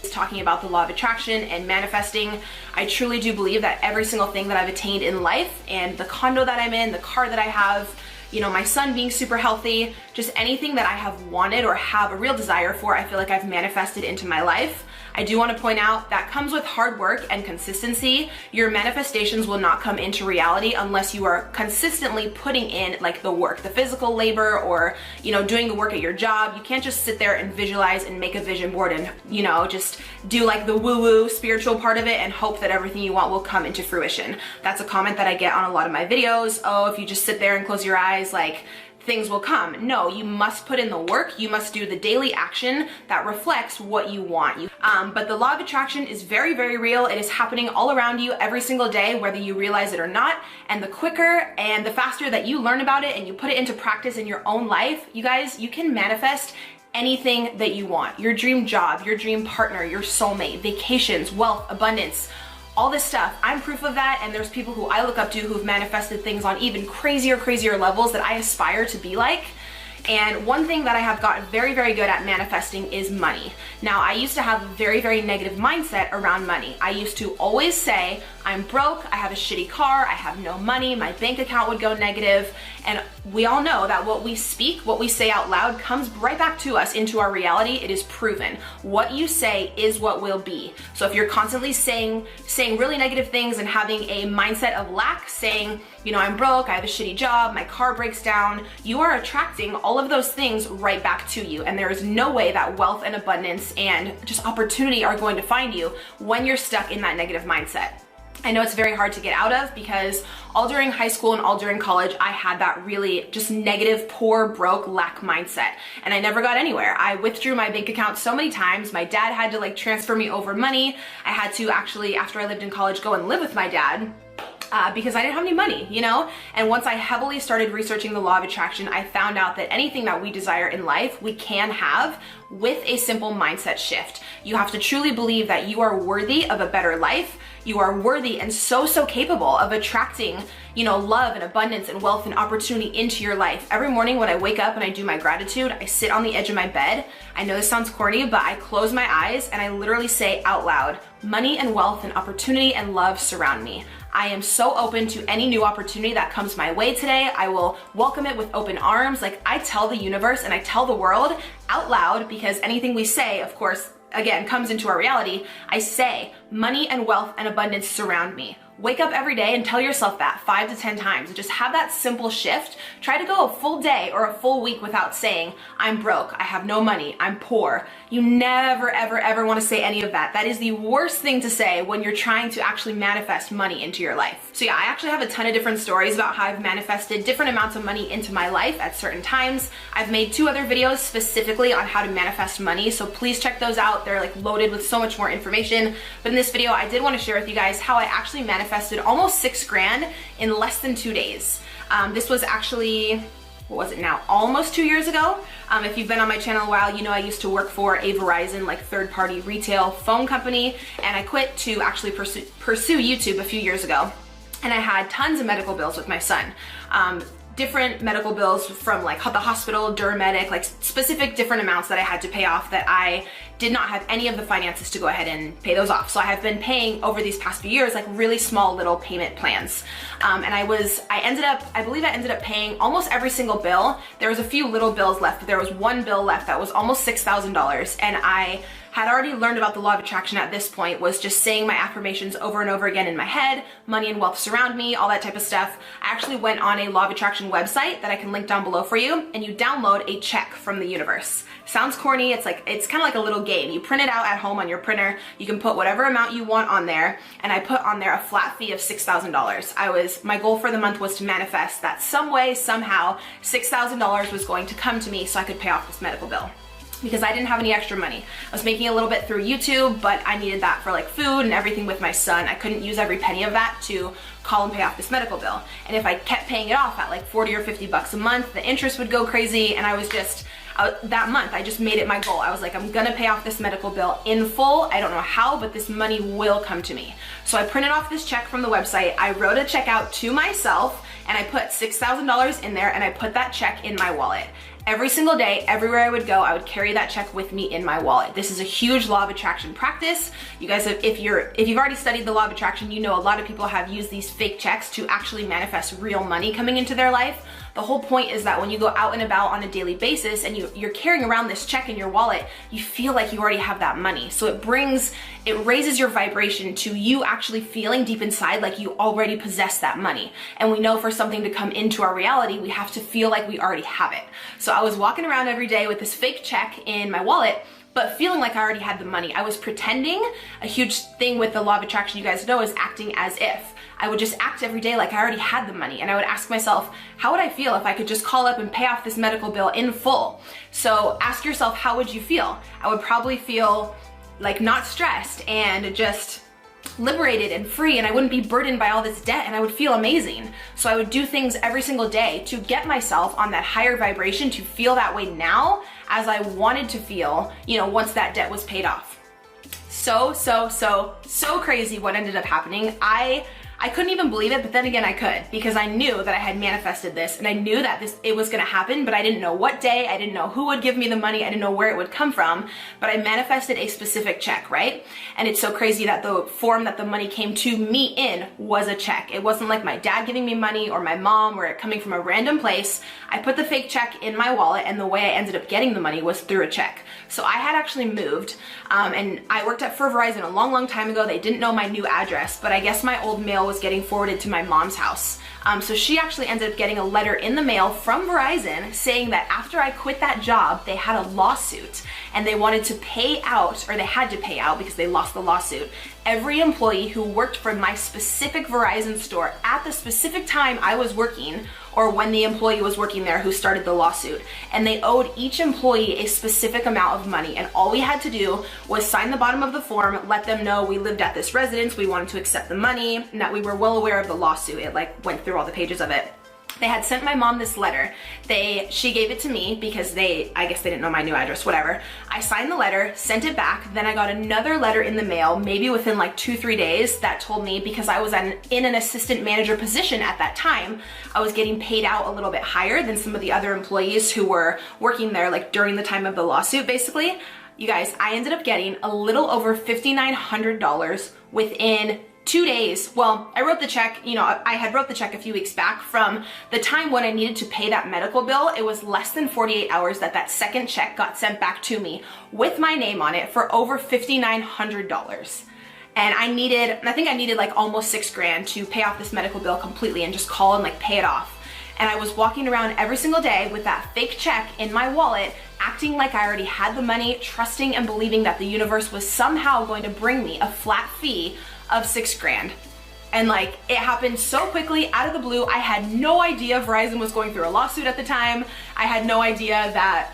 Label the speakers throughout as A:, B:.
A: it's talking about the law of attraction and manifesting. I truly do believe that every single thing that I've attained in life, and the condo that I'm in, the car that I have, you know, my son being super healthy, just anything that I have wanted or have a real desire for, I feel like I've manifested into my life. I do want to point out that comes with hard work and consistency. Your manifestations will not come into reality unless you are consistently putting in like the work, the physical labor, or, you know, doing the work at your job. You can't just sit there and visualize and make a vision board and, you know, just do like the woo-woo spiritual part of it and hope that everything you want will come into fruition. That's a comment that I get on a lot of my videos. Oh, if you just sit there and close your eyes, like, things will come. No, you must put in the work. You must do the daily action that reflects what you want. But the law of attraction is very, very real. It is happening all around you every single day, whether you realize it or not. And the quicker and the faster that you learn about it and you put it into practice in your own life, you guys, you can manifest anything that you want. Your dream job, your dream partner, your soulmate, vacations, wealth, abundance, all this stuff. I'm proof of that, and there's people who I look up to who've manifested things on even crazier levels that I aspire to be like. And one thing that I have gotten very, very good at manifesting is money. Now, I used to have a very, very negative mindset around money. I used to always say, I'm broke, I have a shitty car, I have no money, my bank account would go negative. And we all know that what we speak, what we say out loud comes right back to us into our reality. It is proven. What you say is what will be. So if you're constantly saying really negative things and having a mindset of lack, saying, you know, I'm broke, I have a shitty job, my car breaks down, you are attracting all of those things right back to you. And there is no way that wealth and abundance and just opportunity are going to find you when you're stuck in that negative mindset. I know it's very hard to get out of because all during high school and all during college, I had that really just negative, poor, broke, lack mindset. And I never got anywhere. I withdrew my bank account so many times. My dad had to like transfer me over money. I had to actually, after I lived in college, go and live with my dad. Because I didn't have any money, you know? And once I heavily started researching the law of attraction, I found out that anything that we desire in life, we can have with a simple mindset shift. You have to truly believe that you are worthy of a better life. You are worthy and so capable of attracting, you know, love and abundance and wealth and opportunity into your life. Every morning when I wake up and I do my gratitude, I sit on the edge of my bed. I know this sounds corny, but I close my eyes and I literally say out loud, money and wealth and opportunity and love surround me. I am so open to any new opportunity that comes my way today. I will welcome it with open arms. Like, I tell the universe and I tell the world out loud, because anything we say, of course, again, comes into our reality. I say, money and wealth and abundance surround me. Wake up every day and tell yourself that 5 to 10 times. And just have that simple shift. Try to go a full day or a full week without saying, I'm broke, I have no money, I'm poor. You never, ever want to say any of that. That is the worst thing to say when you're trying to actually manifest money into your life. So yeah, I actually have a ton of different stories about how I've manifested different amounts of money into my life at certain times. I've made 2 other videos specifically on how to manifest money, so please check those out. They're like loaded with so much more information. But in this video, I did want to share with you guys how I actually manifested almost 6 grand in less than 2 days. This was actually, what was it now? Almost 2 years ago. If you've been on my channel a while, you know I used to work for a Verizon like third-party retail phone company, and I quit to actually pursue YouTube a few years ago. And I had tons of medical bills with my son. Different medical bills from like the hospital, Dermedic, like specific different amounts that I had to pay off that I did not have any of the finances to go ahead and pay those off. So I have been paying over these past few years like really small little payment plans. And I believe I ended up paying almost every single bill. There was a few little bills left, but there was one bill left that was almost $6,000. And I had already learned about the law of attraction at this point, was just saying my affirmations over and over again in my head, money and wealth surround me, all that type of stuff. I actually went on a law of attraction website that I can link down below for you, and you download a check from the universe. Sounds corny, it's kind of like a little game. You print it out at home on your printer, you can put whatever amount you want on there, and I put on there a flat fee of $6,000. My goal for the month was to manifest that some way, somehow, $6,000 was going to come to me so I could pay off this medical bill, because I didn't have any extra money. I was making a little bit through YouTube, but I needed that for like food and everything with my son. I couldn't use every penny of that to call and pay off this medical bill. And if I kept paying it off at like 40 or 50 bucks a month, the interest would go crazy. And that month, I just made it my goal. I was like, I'm gonna pay off this medical bill in full. I don't know how, but this money will come to me. So I printed off this check from the website. I wrote a check out to myself, and I put $6,000 in there, and I put that check in my wallet. Every single day, everywhere I would go, I would carry that check with me in my wallet. This is a huge law of attraction practice. You guys, if you've already studied the law of attraction, you know a lot of people have used these fake checks to actually manifest real money coming into their life. The whole point is that when you go out and about on a daily basis and you're carrying around this check in your wallet, you feel like you already have that money. So it raises your vibration to you actually feeling deep inside like you already possess that money. And we know for something to come into our reality, we have to feel like we already have it. So I was walking around every day with this fake check in my wallet, but feeling like I already had the money. I was pretending. A huge thing with the law of attraction, you guys know, is acting as if. I would just act every day like I already had the money, and I would ask myself, how would I feel if I could just call up and pay off this medical bill in full? So ask yourself, how would you feel? I would probably feel like not stressed and just liberated and free, and I wouldn't be burdened by all this debt, and I would feel amazing. So I would do things every single day to get myself on that higher vibration, to feel that way now as I wanted to feel, once that debt was paid off. So crazy what ended up happening. I couldn't even believe it, but then again I could, because I knew that I had manifested this, and I knew that it was gonna happen, but I didn't know what day, I didn't know who would give me the money, I didn't know where it would come from, but I manifested a specific check, right? And it's so crazy that the form that the money came to me in was a check. It wasn't like my dad giving me money or my mom or it coming from a random place. I put the fake check in my wallet, and the way I ended up getting the money was through a check. So I had actually moved, and I worked for Verizon a long time ago. They didn't know my new address, but I guess my old mail was getting forwarded to my mom's house. So she actually ended up getting a letter in the mail from Verizon saying that after I quit that job, they had a lawsuit, and they wanted to pay out, or they had to pay out because they lost the lawsuit, every employee who worked for my specific Verizon store at the specific time I was working, or when the employee was working there who started the lawsuit. And they owed each employee a specific amount of money, and all we had to do was sign the bottom of the form, let them know we lived at this residence, we wanted to accept the money, and that we were well aware of the lawsuit. It went through all the pages of it. They had sent my mom this letter. She gave it to me because I guess they didn't know my new address, whatever. I signed the letter, sent it back, then I got another letter in the mail, maybe within 2-3 days, that told me, because I was in an assistant manager position at that time, I was getting paid out a little bit higher than some of the other employees who were working there during the time of the lawsuit, basically. You guys, I ended up getting a little over $5,900 within 2 days. Well, I wrote the check, I had wrote the check a few weeks back. From the time when I needed to pay that medical bill, it was less than 48 hours that second check got sent back to me with my name on it for over $5,900. And I think I needed almost $6,000 to pay off this medical bill completely and just call and pay it off. And I was walking around every single day with that fake check in my wallet, acting like I already had the money, trusting and believing that the universe was somehow going to bring me a flat fee of $6,000. And it happened so quickly, out of the blue. I had no idea Verizon was going through a lawsuit at the time. I had no idea that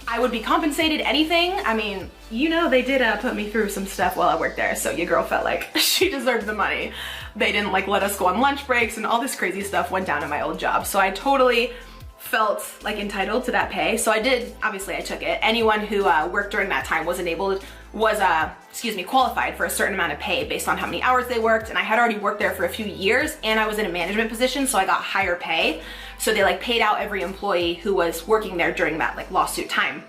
A: I would be compensated anything. I mean, they did put me through some stuff while I worked there, so your girl felt like she deserved the money. They didn't let us go on lunch breaks, and all this crazy stuff went down in my old job. So I totally felt entitled to that pay. So I did, obviously I took it. Anyone who worked during that time was qualified for a certain amount of pay based on how many hours they worked, and I had already worked there for a few years, and I was in a management position, so I got higher pay. So they paid out every employee who was working there during that lawsuit time.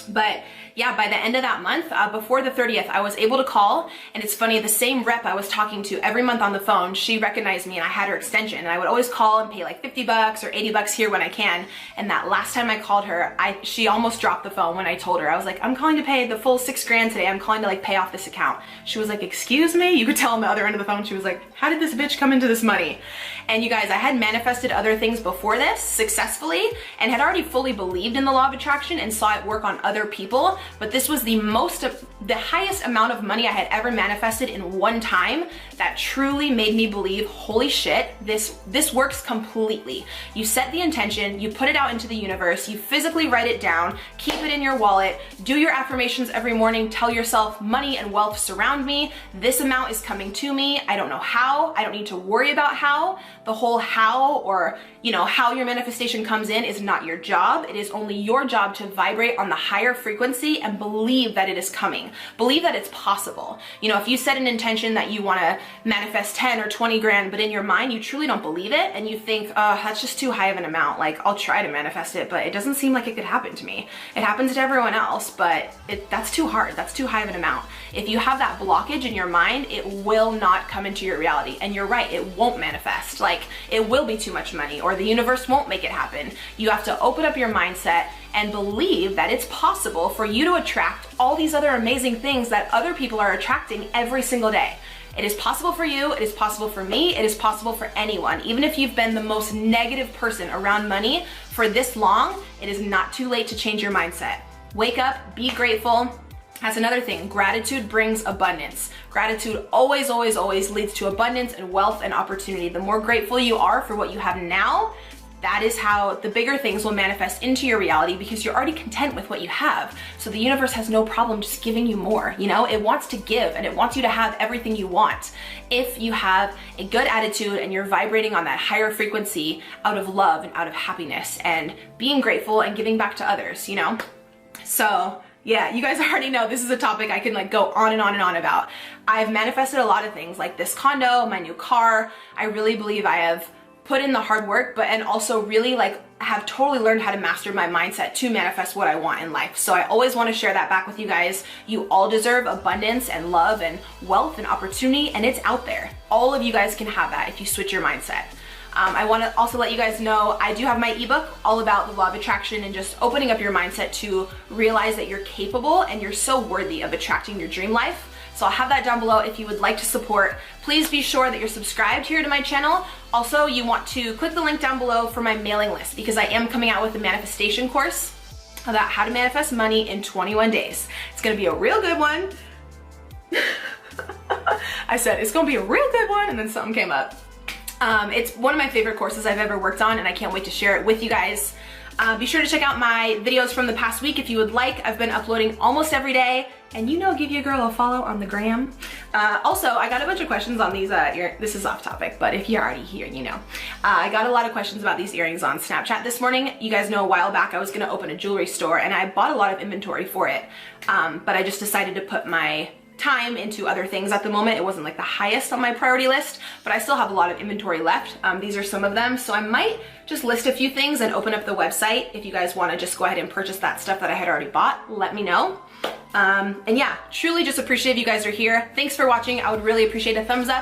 A: But yeah, by the end of that month, before the 30th, I was able to call, and it's funny, the same rep I was talking to every month on the phone, she recognized me, and I had her extension, and I would always call and pay $50 or $80 here when I can. And that last time I called her, she almost dropped the phone when I told her. I was I'm calling to pay the full $6,000 today. I'm calling to pay off this account. She was excuse me? You could tell on the other end of the phone, she was how did this bitch come into this money? And you guys, I had manifested other things before this successfully, and had already fully believed in the law of attraction and saw it work on other people, but this was the highest amount of money I had ever manifested in one time that truly made me believe, holy shit, this works completely. You set the intention, you put it out into the universe, you physically write it down, keep it in your wallet, do your affirmations every morning, tell yourself, money and wealth surround me, this amount is coming to me, I don't know how, I don't need to worry about how. The whole how, or how your manifestation comes in, is not your job. It is only your job to vibrate on the higher frequency and believe that it is coming. Believe that it's possible. You know, if you set an intention that you want to manifest 10 or 20 grand, but in your mind you truly don't believe it and you think, oh, that's just too high of an amount. Like, I'll try to manifest it, but it doesn't seem like it could happen to me. It happens to everyone else, but that's too hard. That's too high of an amount. If you have that blockage in your mind, it will not come into your reality. And you're right, it won't manifest. Like, it will be too much money, or the universe won't make it happen. You have to open up your mindset and believe that it's possible for you to attract all these other amazing things that other people are attracting every single day. It is possible for you, it is possible for me, it is possible for anyone. Even if you've been the most negative person around money for this long, it is not too late to change your mindset. Wake up, be grateful. That's another thing, gratitude brings abundance. Gratitude always, always, always leads to abundance and wealth and opportunity. The more grateful you are for what you have now, that is how the bigger things will manifest into your reality, because you're already content with what you have. So the universe has no problem just giving you more, you know? It wants to give and it wants you to have everything you want. If you have a good attitude and you're vibrating on that higher frequency out of love and out of happiness and being grateful and giving back to others, you know? So yeah, you guys already know this is a topic I can like go on and on and on about. I've manifested a lot of things like this condo, my new car. I really believe I have put in the hard work, but and also really like have totally learned how to master my mindset to manifest what I want in life. So I always want to share that back with you guys. You all deserve abundance and love and wealth and opportunity, and it's out there. All of you guys can have that if you switch your mindset. I want to also let you guys know I do have my ebook all about the law of attraction and just opening up your mindset to realize that you're capable and you're so worthy of attracting your dream life. So I'll have that down below if you would like to support. Please be sure that you're subscribed here to my channel. Also, you want to click the link down below for my mailing list, because I am coming out with a manifestation course about how to manifest money in 21 days. It's gonna be a real good one. I said it's gonna be a real good one, and then something came up. It's one of my favorite courses I've ever worked on, and I can't wait to share it with you guys. Be sure to check out my videos from the past week if you would like. I've been uploading almost every day, and you know, give your girl a follow on the gram. Also, I got a bunch of questions on these, this is off topic, but if you're already here, you know. I got a lot of questions about these earrings on Snapchat this morning. You guys know a while back I was gonna open a jewelry store, and I bought a lot of inventory for it, but I just decided to put my time into other things at the moment. It wasn't like the highest on my priority list, but I still have a lot of inventory left. These are some of them, so I might just list a few things and open up the website. If you guys want to just go ahead and purchase that stuff that I had already bought, let me know. And yeah, truly just appreciate if you guys are here. Thanks for watching. I would really appreciate a thumbs up.